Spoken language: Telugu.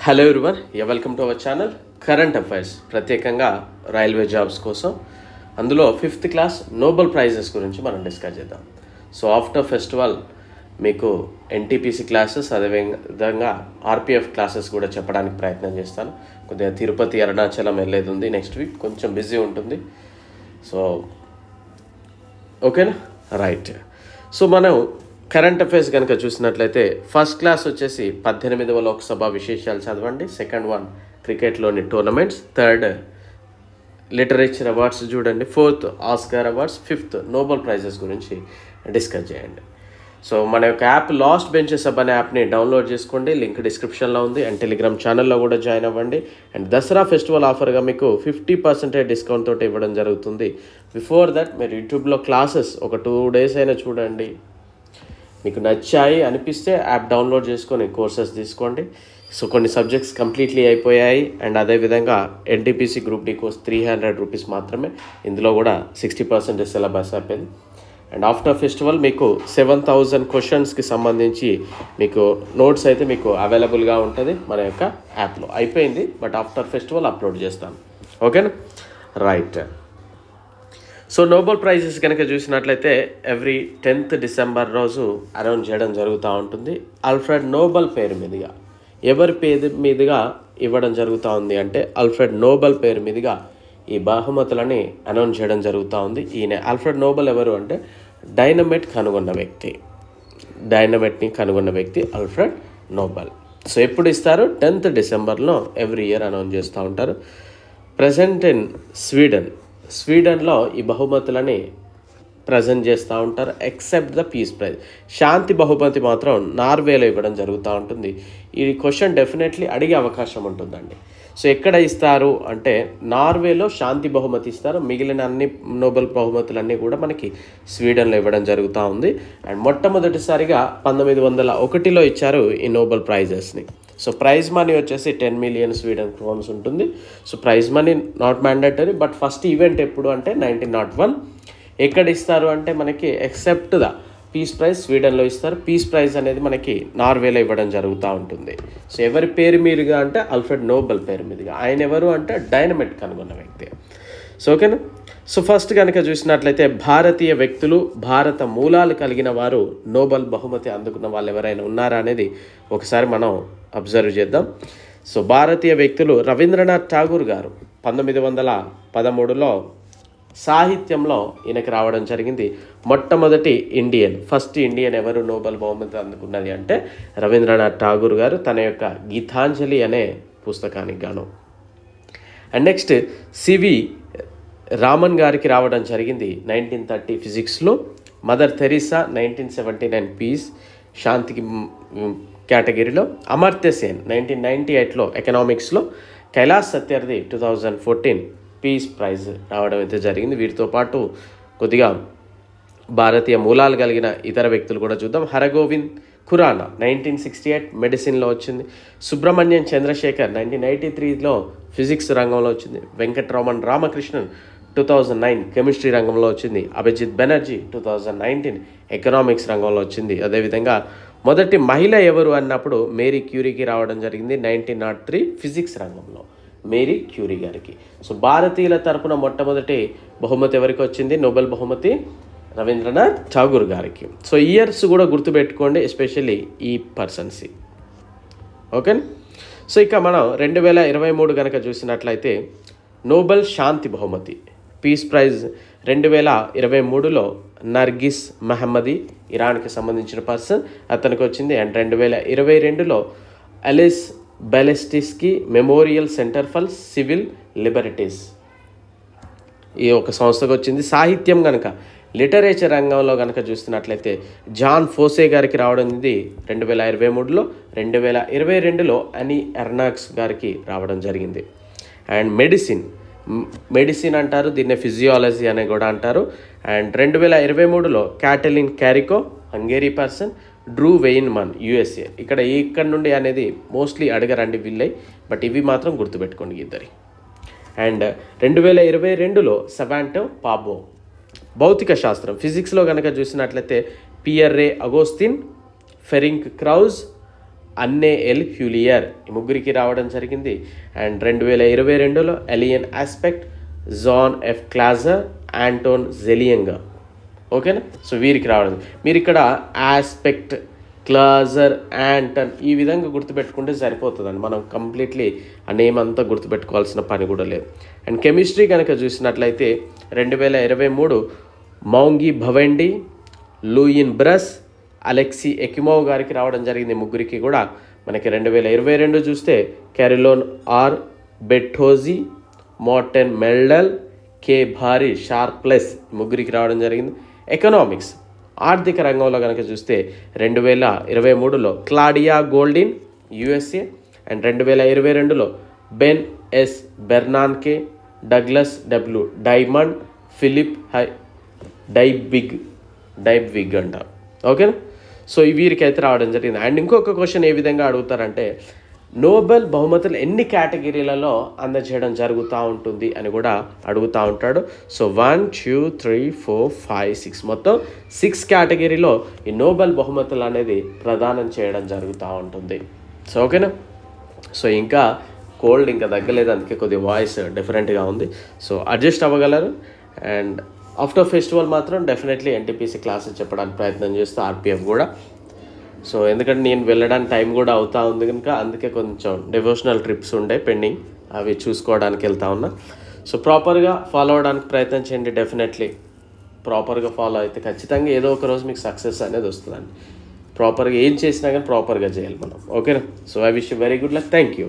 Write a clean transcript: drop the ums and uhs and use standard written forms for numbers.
Hello everyone, welcome to our channel current affairs. ప్రత్యేకంగా రైల్వే జాబ్స్ కోసం అందులో 5th క్లాస్ నోబెల్ ప్రైజెస్ గురించి మనం డిస్కస్ చేద్దాం. సో ఆఫ్టర్ ఫెస్టివల్ మీకు ఎన్టీపీసీ క్లాసెస్, అదేవిధంగా ఆర్పిఎఫ్ క్లాసెస్ కూడా చెప్పడానికి ప్రయత్నం చేస్తాను. కొద్దిగా తిరుపతి, అరుణాచలం వెళ్ళేది ఉంది నెక్స్ట్ వీక్, కొంచెం బిజీ ఉంటుంది. సో ఓకేనా, రైట్. సో మనం కరెంట్ అఫైర్స్ కనుక చూసినట్లయితే ఫస్ట్ క్లాస్ వచ్చేసి 18వ లోక్సభ విశేషాలు చదవండి. సెకండ్ వన్ క్రికెట్లోని టోర్నమెంట్స్, థర్డ్ లిటరేచర్ అవార్డ్స్ చూడండి, fourth Oscar awards, fifth Nobel prizes గురించి డిస్కస్ చేయండి. సో మన యొక్క యాప్ లాస్ట్ బెంచెస్ అప్ అనే యాప్ని డౌన్లోడ్ చేసుకోండి, లింక్ డిస్క్రిప్షన్లో ఉంది. అండ్ టెలిగ్రామ్ ఛానల్లో కూడా జాయిన్ అవ్వండి. అండ్ దసరా ఫెస్టివల్ ఆఫర్గా మీకు 50% డిస్కౌంట్ తోటి ఇవ్వడం జరుగుతుంది. బిఫోర్ దట్ మీరు యూట్యూబ్లో క్లాసెస్ ఒక 2 days అయినా చూడండి, మీకు నచ్చాయి అనిపిస్తే యాప్ డౌన్లోడ్ చేసుకొని కోర్సెస్ తీసుకోండి. సో కొన్ని సబ్జెక్ట్స్ కంప్లీట్లీ అయిపోయాయి. అండ్ అదేవిధంగా NTPC group D course 300 rupees మాత్రమే, ఇందులో కూడా 60% సిలబస్ అయిపోయింది. అండ్ ఆఫ్టర్ ఫెస్టివల్ మీకు 7000 క్వశ్చన్స్కి సంబంధించి మీకు నోట్స్ అయితే మీకు అవైలబుల్గా ఉంటుంది మన యొక్క యాప్లో. అయిపోయింది, బట్ ఆఫ్టర్ ఫెస్టివల్ అప్లోడ్ చేస్తాను. ఓకేనా, రైట్. సో నోబెల్ ప్రైజెస్ కనుక చూసినట్లయితే ఎవ్రీ 10th డిసెంబర్ రోజు అనౌన్స్ చేయడం జరుగుతూ ఉంటుంది. ఆల్ఫ్రెడ్ నోబెల్ పేరు మీదుగా, ఎవరి పేరు మీదుగా ఇవ్వడం జరుగుతూ ఉంది అంటే ఆల్ఫ్రెడ్ నోబెల్ పేరు మీదుగా ఈ బహుమతులని అనౌన్స్ చేయడం జరుగుతూ ఉంది. ఈయన ఆల్ఫ్రెడ్ నోబెల్ ఎవరు అంటే డైనమైట్ని కనుగొన్న వ్యక్తి ఆల్ఫ్రెడ్ నోబెల్. సో ఎప్పుడు ఇస్తారు? 10th డిసెంబర్లో ఎవ్రీ ఇయర్ అనౌన్స్ చేస్తూ ఉంటారు. ప్రజెంట్ ఇన్ స్వీడన్లో ఈ బహుమతులని ప్రజెంట్ చేస్తూ ఉంటారు. ఎక్సెప్ట్ ద పీస్ ప్రైజ్, శాంతి బహుమతి మాత్రం నార్వేలో ఇవ్వడం జరుగుతూ ఉంటుంది. ఈ క్వశ్చన్ డెఫినెట్లీ అడిగే అవకాశం ఉంటుందండి. సో ఎక్కడ ఇస్తారు అంటే నార్వేలో శాంతి బహుమతి ఇస్తారు. మిగిలిన అన్ని నోబెల్ బహుమతులన్నీ కూడా మనకి స్వీడన్లో ఇవ్వడం జరుగుతూ ఉంది. అండ్ మొట్టమొదటిసారిగా 1901లో ఇచ్చారు ఈ నోబెల్ ప్రైజెస్ని. సో ప్రైజ్ మనీ వచ్చేసి 10 million స్వీడన్ క్రోన్స్ ఉంటుంది. So prize money not mandatory, but first event ఎప్పుడు అంటే 1901. ఎక్కడ ఇస్తారు అంటే మనకి ఎక్సెప్ట్ ద పీస్ ప్రైజ్ స్వీడన్లో ఇస్తారు. పీస్ ప్రైజ్ అనేది మనకి నార్వేలో ఇవ్వడం జరుగుతూ ఉంటుంది. సో ఎవరి పేరు మీదుగా అంటే ఆల్ఫ్రెడ్ నోబెల్ పేరు మీదుగా. ఆయన ఎవరు అంటే డైనమైట్ కనుగొన్న వ్యక్తి. సో ఓకేనా. సో ఫస్ట్ కనుక చూసినట్లయితే భారతీయ వ్యక్తులు, భారత మూలాలు కలిగిన వారు నోబెల్ బహుమతి అందుకున్న వాళ్ళు ఎవరైనా ఉన్నారా అనేది ఒకసారి మనం అబ్జర్వ్ చేద్దాం. సో భారతీయ వ్యక్తులు రవీంద్రనాథ్ ఠాగూర్ గారు 1913లో సాహిత్యంలో ఈయనకి రావడం జరిగింది. ఫస్ట్ ఇండియన్ ఎవరు నోబెల్ బహుమతి అందుకున్నది అంటే రవీంద్రనాథ్ ఠాగూర్ గారు, తన యొక్క గీతాంజలి అనే పుస్తకానికి గాను. అండ్ నెక్స్ట్ సివి రామన్ గారికి రావడం జరిగింది 1930 ఫిజిక్స్లో. మదర్ తెరీసా 1979 పీస్ శాంతికి కేటగిరీలో. అమర్త్య సేన్ 1998లో ఎకనామిక్స్లో. కైలాస్ సత్యార్థి 2014 పీస్ ప్రైజ్ రావడం అయితే జరిగింది. వీటితో పాటు కొద్దిగా భారతీయ మూలాలు కలిగిన ఇతర వ్యక్తులు కూడా చూద్దాం. హరగోవింద్ ఖురానా 1968 మెడిసిన్లో వచ్చింది. సుబ్రహ్మణ్యం చంద్రశేఖర్ 1983లో ఫిజిక్స్ రంగంలో వచ్చింది. వెంకటరామన్ రామకృష్ణన్ 2009 కెమిస్ట్రీ రంగంలో వచ్చింది. అభిజిత్ బెనర్జీ 2019 ఎకనామిక్స్ రంగంలో వచ్చింది. అదేవిధంగా మొదటి మహిళ ఎవరు అన్నప్పుడు మేరీ క్యూరీకి రావడం జరిగింది 1903 ఫిజిక్స్ రంగంలో, మేరీ క్యూరీ గారికి. సో భారతీయుల తరపున మొట్టమొదటి బహుమతి ఎవరికి వచ్చింది? నోబెల్ బహుమతి రవీంద్రనాథ్ ఠాగూర్ గారికి. సో ఇయర్స్ కూడా గుర్తుపెట్టుకోండి, ఎస్పెషల్లీ ఈ పర్సన్స్. ఓకే. సో ఇక మనం 2023 కనుక చూసినట్లయితే నోబెల్ శాంతి బహుమతి పీస్ ప్రైజ్ 2023లో నర్గిస్ మహమ్మదీ, ఇరాన్కి సంబంధించిన పర్సన్, అతనికి వచ్చింది. అండ్ 2022లో Ales Bialiatski Memorial Center for Civil Liberties ఈ ఒక సంస్థకు వచ్చింది. సాహిత్యం కనుక లిటరేచర్ రంగంలో కనుక చూస్తున్నట్లయితే జాన్ ఫోసే గారికి రావడం ఇది 2023లో. 2022లో అని ఎర్నాక్స్ గారికి రావడం జరిగింది. అండ్ మెడిసిన్ అంటారు దీన్ని, ఫిజియాలజీ అని కూడా అంటారు. అండ్ 2023లో Katalin Kariko Hungary person, Drew Weissman USA. ఇక్కడ నుండి అనేది మోస్ట్లీ అడగరండి వీళ్ళై, బట్ ఇవి మాత్రం గుర్తుపెట్టుకోండి ఇద్దరి. అండ్ 2022లో సవాంటో పాబో భౌతిక శాస్త్రం ఫిజిక్స్లో కనుక చూసినట్లయితే పియర్రే అగోస్టిన్, ఫెరింక్ క్రౌజ్, అన్నే ఎల్ హ్యూలియర్, ఈ ముగ్గురికి రావడం జరిగింది. అండ్ 2022లో Alain Aspect, John F Clauser, Anton Zeilinger. ఓకేనా? సో వీరికి రావడం. మీరు ఇక్కడ ఆస్పెక్ట్, క్లాజర్, యాంటన్ ఈ విధంగా గుర్తుపెట్టుకుంటే సరిపోతుందండి. మనం కంప్లీట్లీ ఆ నేమ్ అంతా గుర్తుపెట్టుకోవాల్సిన పని కూడా లేదు. అండ్ కెమిస్ట్రీ కనుక చూసినట్లయితే 2023 మౌంగి భవెండి, లూయిన్ బ్రస్, అలెక్సీ ఎకిమోవ్ గారికి రావడం జరిగింది. ముగ్గురికి కూడా మనకి 2022 చూస్తే కెరిలోన్ ఆర్ బెట్టోజీ, మోర్టెన్ మెల్డల్, కే భారీ షార్ప్లెస్ ముగ్గురికి రావడం జరిగింది. ఎకనామిక్స్ ఆర్థిక రంగంలో కనుక చూస్తే 2023లో క్లాడియా గోల్డిన్ యుఎస్ఏ, అండ్ 2022లో Ben S Bernanke, Douglas W Diamond, Philip Dybvig అంట. ఓకేనా? సో వీరికైతే రావడం జరిగింది. అండ్ ఇంకొక క్వశ్చన్ ఏ విధంగా అడుగుతారంటే నోబెల్ బహుమతులు ఎన్ని కేటగిరీలలో అందజేయడం జరుగుతూ ఉంటుంది అని కూడా అడుగుతూ ఉంటాడు. సో 1, 2, 3, 4, 5, 6 మొత్తం 6 కేటగిరీలో ఈ నోబెల్ బహుమతులు అనేది ప్రదానం చేయడం జరుగుతూ ఉంటుంది. సో ఓకేనా? సో ఇంకా కోల్డ్ ఇంకా తగ్గలేదు, అందుకే కొద్దిగా వాయిస్ డిఫరెంట్గా ఉంది. సో అడ్జస్ట్ అవ్వగలరు. అండ్ ఆఫ్టర్ ఫెస్టివల్ మాత్రం డెఫినెట్లీ ఎన్టీపీసీ క్లాసెస్ చెప్పడానికి ప్రయత్నం చేస్తూ ఆర్పిఎఫ్ కూడా. సో ఎందుకంటే నేను వెళ్ళడానికి టైం కూడా అవుతా ఉంది కనుక అందుకే కొంచెం డివోషనల్ ట్రిప్స్ ఉండే పెండింగ్, అవి చూసుకోవడానికి వెళ్తా ఉన్నా. సో ప్రాపర్గా ఫాలో అవ్వడానికి ప్రయత్నం చేయండి. డెఫినెట్లీ ప్రాపర్గా ఫాలో అయితే ఖచ్చితంగా ఏదో ఒక రోజు మీకు సక్సెస్ అనేది వస్తుందండి. ప్రాపర్గా ఏం చేసినా కానీ ప్రాపర్గా చేయాలి మనం. ఓకేనా? So I wish you very good luck. Thank you.